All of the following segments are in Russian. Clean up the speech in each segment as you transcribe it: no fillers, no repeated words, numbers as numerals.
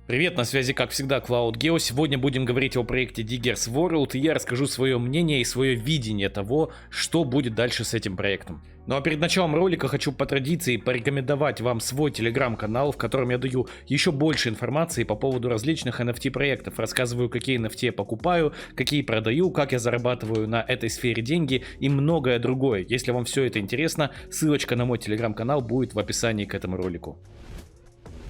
Привет, на связи как всегда CloudGeo. Сегодня будем говорить о проекте Diggers World, и я расскажу свое мнение и свое видение того, что будет дальше с этим проектом. Ну а перед началом ролика хочу по традиции порекомендовать вам свой телеграм-канал, в котором я даю еще больше информации по поводу различных NFT проектов. Рассказываю, какие NFT я покупаю, какие продаю, как я зарабатываю на этой сфере деньги и многое другое. Если вам все это интересно, ссылочка на мой телеграм-канал будет в описании к этому ролику.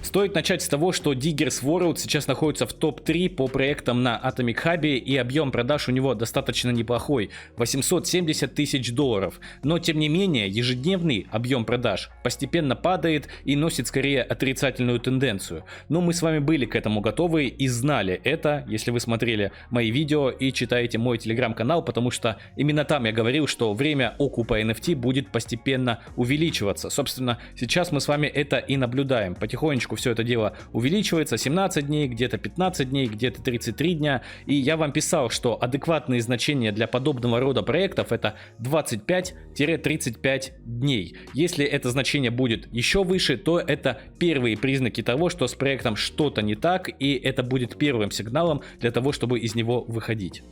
Стоит начать с того, что Diggers World сейчас находится в топ-3 по проектам на Atomic Hub, и объем продаж у него достаточно неплохой – 870 тысяч долларов. Но тем не менее, ежедневный объем продаж постепенно падает и носит скорее отрицательную тенденцию. Но мы с вами были к этому готовы и знали это, если вы смотрели мои видео и читаете мой телеграм-канал, потому что именно там я говорил, что время окупа NFT будет постепенно увеличиваться. Собственно, сейчас мы с вами это и наблюдаем. Потихонечку все это дело увеличивается, 17 дней, где-то 15 дней, где-то 33 дня. И я вам писал, что адекватные значения для подобного рода проектов это 25-35 дней. Если это значение будет еще выше, то это первые признаки того, что с проектом что-то не так, и это будет первым сигналом для того, чтобы из него выходить.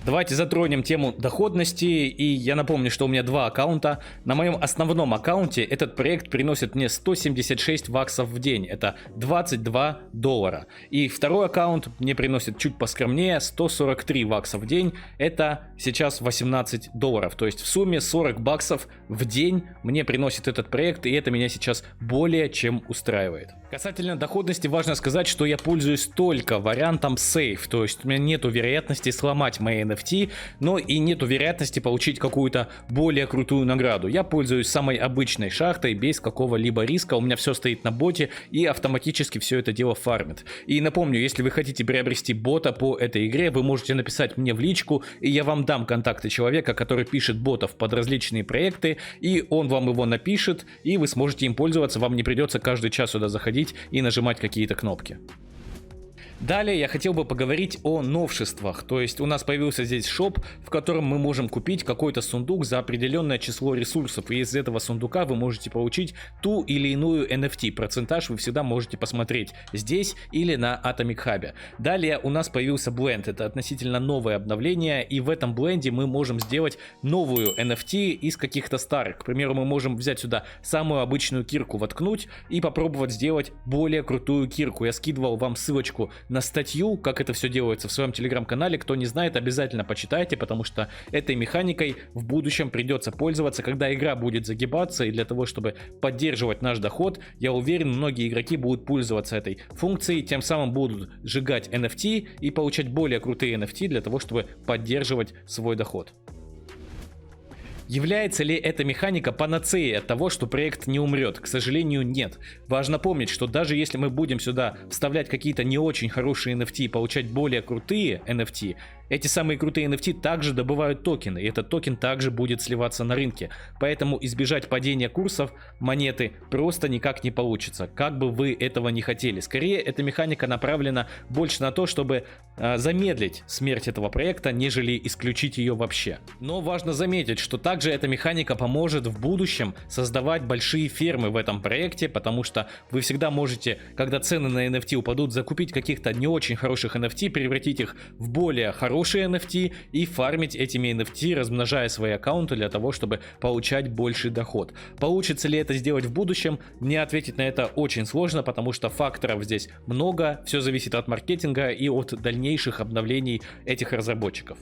Давайте затронем тему доходности, и я напомню, что у меня два аккаунта. На моем основном аккаунте этот проект приносит мне 176 баксов в день, это 22 доллара. И второй аккаунт мне приносит чуть поскромнее, 143 бакса в день, это сейчас 18 долларов. То есть в сумме 40 баксов в день мне приносит этот проект, и это меня сейчас более чем устраивает. Касательно доходности важно сказать, что я пользуюсь только вариантом Safe, то есть у меня нету вероятности сломать мои NFT, но и нету вероятности получить какую-то более крутую награду. Я пользуюсь самой обычной шахтой без какого-либо риска, у меня все стоит на боте и автоматически все это дело фармит. И напомню, если вы хотите приобрести бота по этой игре, вы можете написать мне в личку, и я вам дам контакты человека, который пишет ботов под различные проекты, и он вам его напишет, и вы сможете им пользоваться, вам не придется каждый час сюда заходить и нажимать какие-то кнопки. Далее я хотел бы поговорить о новшествах, то есть у нас появился здесь шоп, в котором мы можем купить какой-то сундук за определенное число ресурсов, и из этого сундука вы можете получить ту или иную NFT, процентаж вы всегда можете посмотреть здесь или на Atomic Hub. Далее у нас появился бленд, это относительно новое обновление, и в этом бленде мы можем сделать новую NFT из каких-то старых. К примеру, мы можем взять сюда самую обычную кирку, воткнуть и попробовать сделать более крутую кирку. Я скидывал вам ссылочку на статью, как это все делается в своем телеграм-канале. Кто не знает, обязательно почитайте, потому что этой механикой в будущем придется пользоваться, когда игра будет загибаться, и для того, чтобы поддерживать наш доход, я уверен, многие игроки будут пользоваться этой функцией, тем самым будут сжигать NFT и получать более крутые NFT для того, чтобы поддерживать свой доход. Является ли эта механика панацеей от того, что проект не умрет? К сожалению, нет. Важно помнить, что даже если мы будем сюда вставлять какие-то не очень хорошие NFT и получать более крутые NFT, эти самые крутые NFT также добывают токены, и этот токен также будет сливаться на рынке. Поэтому избежать падения курсов монеты просто никак не получится, как бы вы этого не хотели. Скорее, эта механика направлена больше на то, чтобы замедлить смерть этого проекта, нежели исключить ее вообще. Но важно заметить, что также эта механика поможет в будущем создавать большие фермы в этом проекте, потому что вы всегда можете, когда цены на NFT упадут, закупить каких-то не очень хороших NFT, превратить их в более хорошие NFT и фармить этими NFT, размножая свои аккаунты для того, чтобы получать больший доход. Получится ли это сделать в будущем? Мне ответить на это очень сложно, потому что факторов здесь много, все зависит от маркетинга и от дальнейших обновлений этих разработчиков.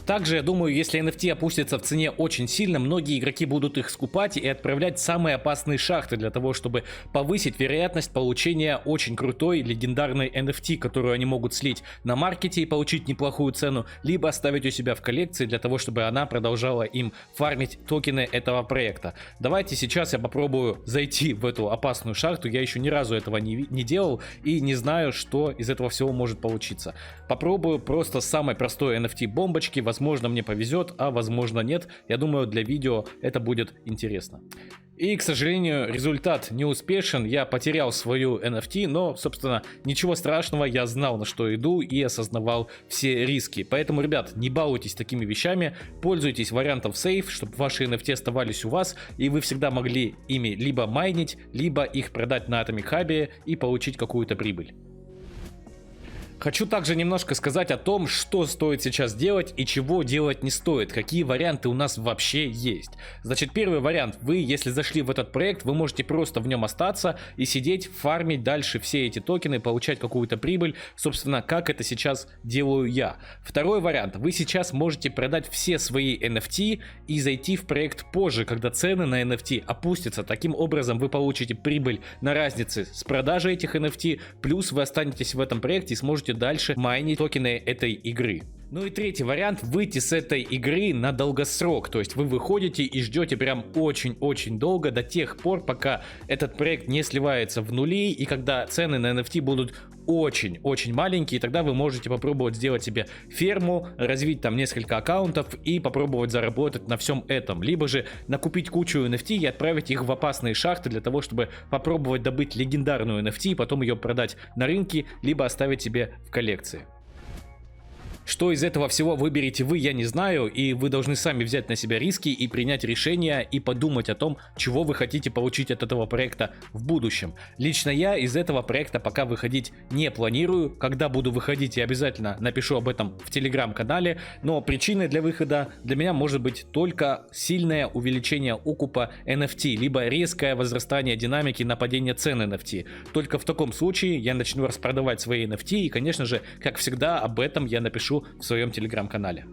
Также, я думаю, если NFT опустится в цене очень сильно, многие игроки будут их скупать и отправлять в самые опасные шахты для того, чтобы повысить вероятность получения очень крутой легендарной NFT, которую они могут слить на маркете и получить неплохую цену, либо оставить у себя в коллекции для того, чтобы она продолжала им фармить токены этого проекта. Давайте сейчас я попробую зайти в эту опасную шахту, я еще ни разу этого не делал и не знаю, что из этого всего может получиться. Попробую просто с самой простой NFT бомбочки, возможно мне повезет, а возможно нет. Я думаю, для видео это будет интересно. И, к сожалению, результат не успешен, я потерял свою NFT, но, собственно, ничего страшного, я знал, на что иду и осознавал все риски. Поэтому, ребят, не балуйтесь такими вещами, пользуйтесь вариантом Safe, чтобы ваши NFT оставались у вас, и вы всегда могли ими либо майнить, либо их продать на Atomic Hub и получить какую-то прибыль. Хочу также немножко сказать о том, что стоит сейчас делать и чего делать не стоит, какие варианты у нас вообще есть. Значит, первый вариант: вы, если зашли в этот проект, вы можете просто в нем остаться и сидеть, фармить дальше все эти токены, получать какую-то прибыль, собственно, как это сейчас делаю я. Второй вариант: вы сейчас можете продать все свои NFT и зайти в проект позже, когда цены на NFT опустятся. Таким образом, вы получите прибыль на разнице с продажей этих NFT, плюс вы останетесь в этом проекте и сможете дальше майнить токены этой игры. Ну и третий вариант: выйти с этой игры на долгосрок, то есть вы выходите и ждете прям очень-очень долго, до тех пор, пока этот проект не сливается в нули, и когда цены на NFT будут очень-очень маленькие, тогда вы можете попробовать сделать себе ферму, развить там несколько аккаунтов и попробовать заработать на всем этом, либо же накупить кучу NFT и отправить их в опасные шахты для того, чтобы попробовать добыть легендарную NFT и потом ее продать на рынке, либо оставить себе в коллекции. Что из этого всего выберете вы, я не знаю, и вы должны сами взять на себя риски и принять решение и подумать о том, чего вы хотите получить от этого проекта в будущем. Лично я из этого проекта пока выходить не планирую. Когда буду выходить, я обязательно напишу об этом в телеграм-канале, но причиной для выхода для меня может быть только сильное увеличение окупа NFT, либо резкое возрастание динамики на падение цен NFT. Только в таком случае я начну распродавать свои NFT, и, конечно же, как всегда, об этом я напишу в своем телеграм-канале.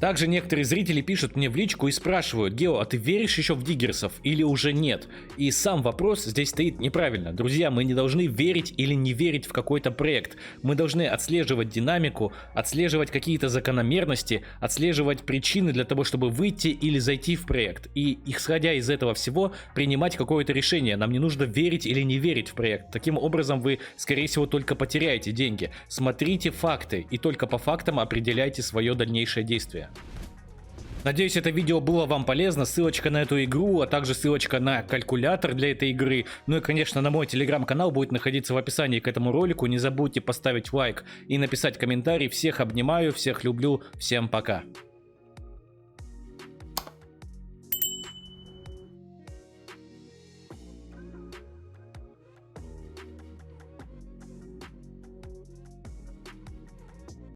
Также некоторые зрители пишут мне в личку и спрашивают: Гео, а ты веришь еще в диггерсов или уже нет? И сам вопрос здесь стоит неправильно. Друзья, мы не должны верить или не верить в какой-то проект. Мы должны отслеживать динамику, отслеживать какие-то закономерности, отслеживать причины для того, чтобы выйти или зайти в проект. И, исходя из этого всего, принимать какое-то решение. Нам не нужно верить или не верить в проект. Таким образом, вы, скорее всего, только потеряете деньги. Смотрите факты и только по фактам определяйте свое дальнейшее действие. Надеюсь, это видео было вам полезно. Ссылочка на эту игру, а также ссылочка на калькулятор для этой игры, ну и, конечно, на мой телеграм-канал будет находиться в описании к этому ролику. Не забудьте поставить лайк и написать комментарий. Всех обнимаю, всех люблю, всем пока.